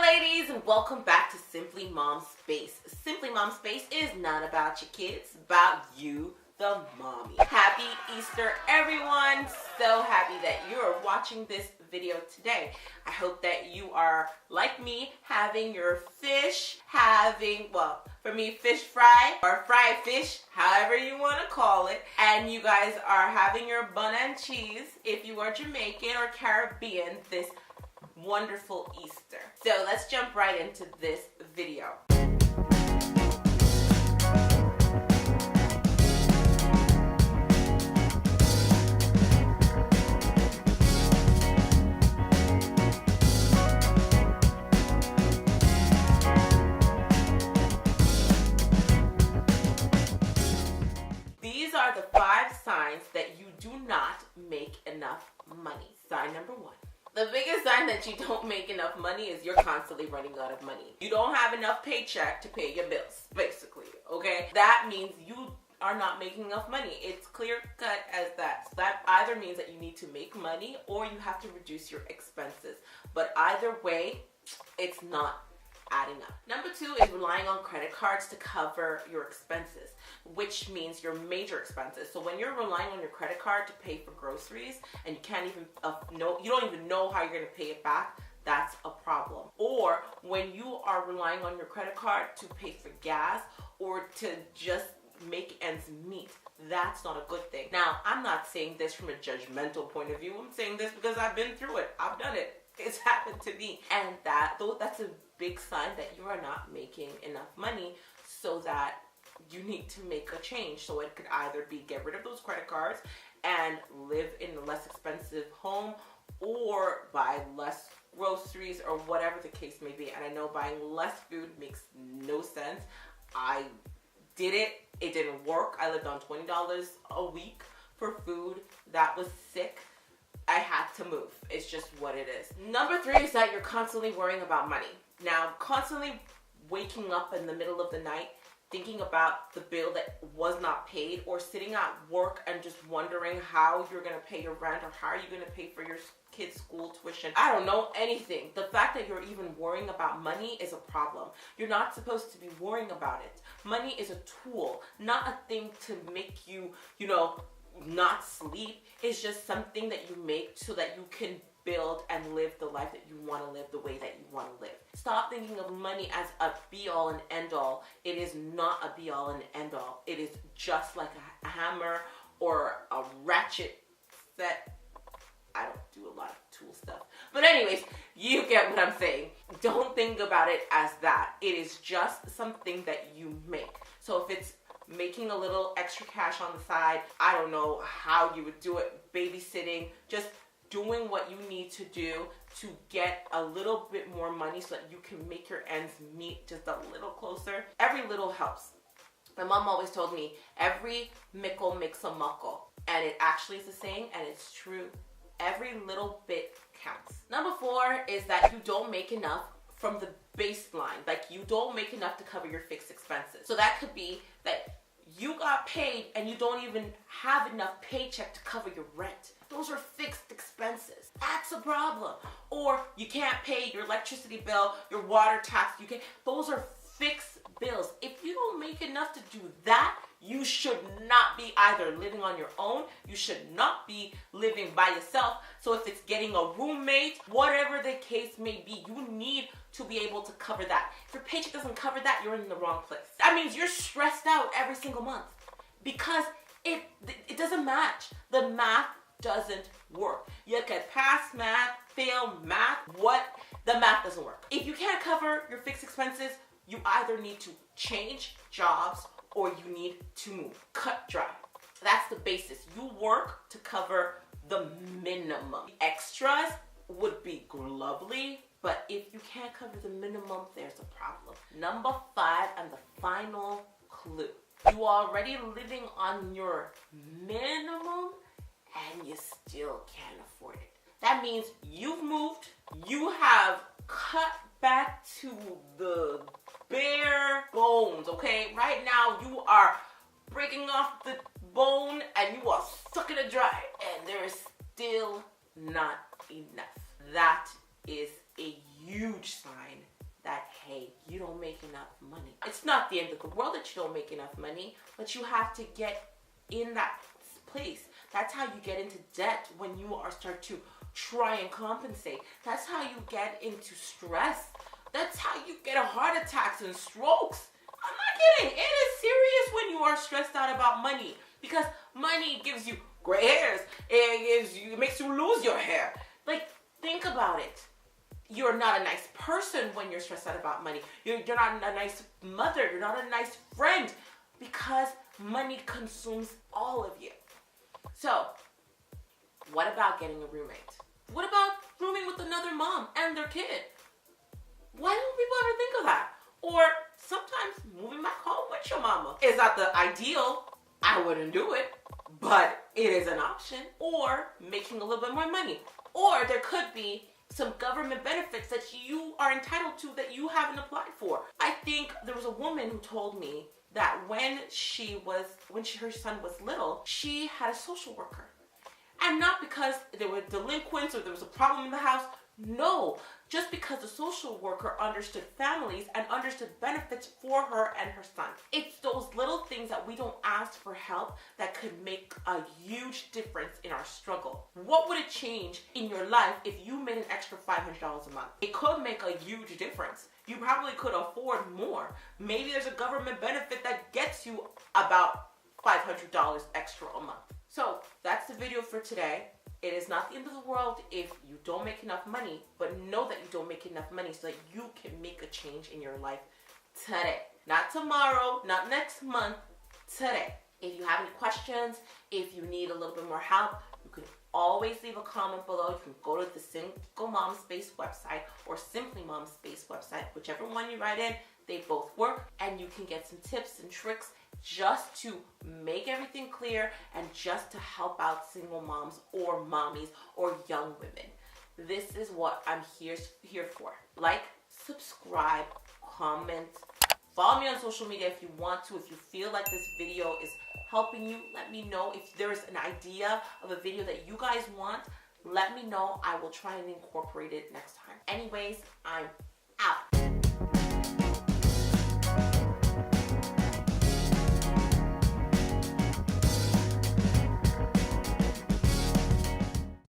ladies, and welcome back to Simply Mom Space. Simply Mom Space is not about your kids, it's about you, the mommy. Happy Easter, everyone. So happy that you are watching this video today. I hope that you are, like me, having your fish, well, for me, fish fry or fried fish, however you want to call it. And you guys are having your bun and cheese if you are Jamaican or Caribbean this wonderful Easter. So let's jump right into this video. These are the 5 signs that you do not make enough money. Sign number 1. The biggest sign that you don't make enough money is you're constantly running out of money. You don't have enough paycheck to pay your bills, basically, okay? That means you are not making enough money. It's clear cut as that. So that either means that you need to make money or you have to reduce your expenses. But either way, it's not adding up. Number 2 is relying on credit cards to cover your expenses, which means your major expenses. So when you're relying on your credit card to pay for groceries and you can't even you don't even know how you're going to pay it back, that's a problem. Or when you are relying on your credit card to pay for gas or to just make ends meet, that's not a good thing. Now, I'm not saying this from a judgmental point of view. I'm saying this because I've been through it. I've done it. It's happened to me. And that's a big sign that you are not making enough money, so that you need to make a change. So it could either be get rid of those credit cards and live in a less expensive home, or buy less groceries, or whatever the case may be. And I know buying less food makes no sense. I did it. It didn't work. I lived on $20 a week for food. That was sick. I had to move. It's just what it is. Number 3 is that you're constantly worrying about money. Now, constantly waking up in the middle of the night thinking about the bill that was not paid, or sitting at work and just wondering how you're going to pay your rent, or how are you going to pay for your kids' school tuition. I don't know, anything. The fact that you're even worrying about money is a problem. You're not supposed to be worrying about it. Money is a tool, not a thing to make you, not sleep. It's just something that you make so that you can build and live the life that you want to live the way that you want to live. Stop thinking of money as a be-all and end-all. It is not a be-all and end-all. It is just like a hammer or a ratchet set. I don't do a lot of tool stuff. But anyways, you get what I'm saying. Don't think about it as that. It is just something that you make. So if it's making a little extra cash on the side, I don't know how you would do it, babysitting, just doing what you need to do to get a little bit more money so that you can make your ends meet just a little closer. Every little helps. My mom always told me, every mickle makes a muckle. And it actually is a saying, and it's true. Every little bit counts. Number 4 is that you don't make enough from the baseline. Like, you don't make enough to cover your fixed expenses. So that could be that you got paid and you don't even have enough paycheck to cover your rent. Those are fixed expenses. That's a problem. Or you can't pay your electricity bill, your water tax. Those are fixed bills. If you don't make enough to do that, you should not be either living on your own. You should not be living by yourself. So if it's getting a roommate, whatever the case may be, you need to be able to cover that. If your paycheck doesn't cover that, you're in the wrong place. That means you're stressed out every single month because it doesn't match. The math doesn't work. You can pass math, fail math, the math doesn't work. If you can't cover your fixed expenses, you either need to change jobs or you need to move. Cut dry. That's the basis. You work to cover the minimum. Extras would be lovely, but if you can't cover the minimum, there's a problem. Number 5 and the final clue. You are already living on your minimum and you still can't afford it. That means you've moved, you have cut back to the bare bones, okay? Right now you are breaking off the bone and you are sucking it dry, and there is still not enough. That is a huge sign don't make enough money. It's not the end of the world that you don't make enough money, but you have to get in that place. That's how you get into debt, when you start to try and compensate. That's how you get into stress. That's how you get heart attacks and strokes. I'm not kidding. It is serious when you are stressed out about money, because money gives you gray hairs. It makes you lose your hair. Like, think about it. You're not a nice person when you're stressed out about money. You're not a nice mother. You're not a nice friend, because money consumes all of you. So, what about getting a roommate? What about rooming with another mom and their kid? Why don't people ever think of that? Or sometimes moving back home with your mama. Is that the ideal? I wouldn't do it, but it is an option. Or making a little bit more money. Or there could be some government benefits that you are entitled to that you haven't applied for. I think there was a woman who told me that when her son was little, she had a social worker. And not because there were delinquents or there was a problem in the house. No, just because the social worker understood families and understood benefits for her and her son. It's those little things that we don't ask for help that could make a huge difference in our struggle. What would it change in your life if you made an extra $500 a month? It could make a huge difference. You probably could afford more. Maybe there's a government benefit that gets you about $500 extra a month. So that's the video for today. It is not the end of the world if you don't make enough money, but know that you don't make enough money so that you can make a change in your life today. Not tomorrow, not next month, today. If you have any questions, if you need a little bit more help, you can always leave a comment below. You can go to the Single Mom Space website or Simply Mom Space website. Whichever one you write in, they both work, and you can get some tips and tricks just to make everything clear and just to help out single moms or mommies or young women. This is what I'm here for. Like, subscribe, comment, follow me on social media if you want to. If you feel like this video is helping you, let me know. If there's an idea of a video that you guys want, let me know. I will try and incorporate it next time. Anyways, I'm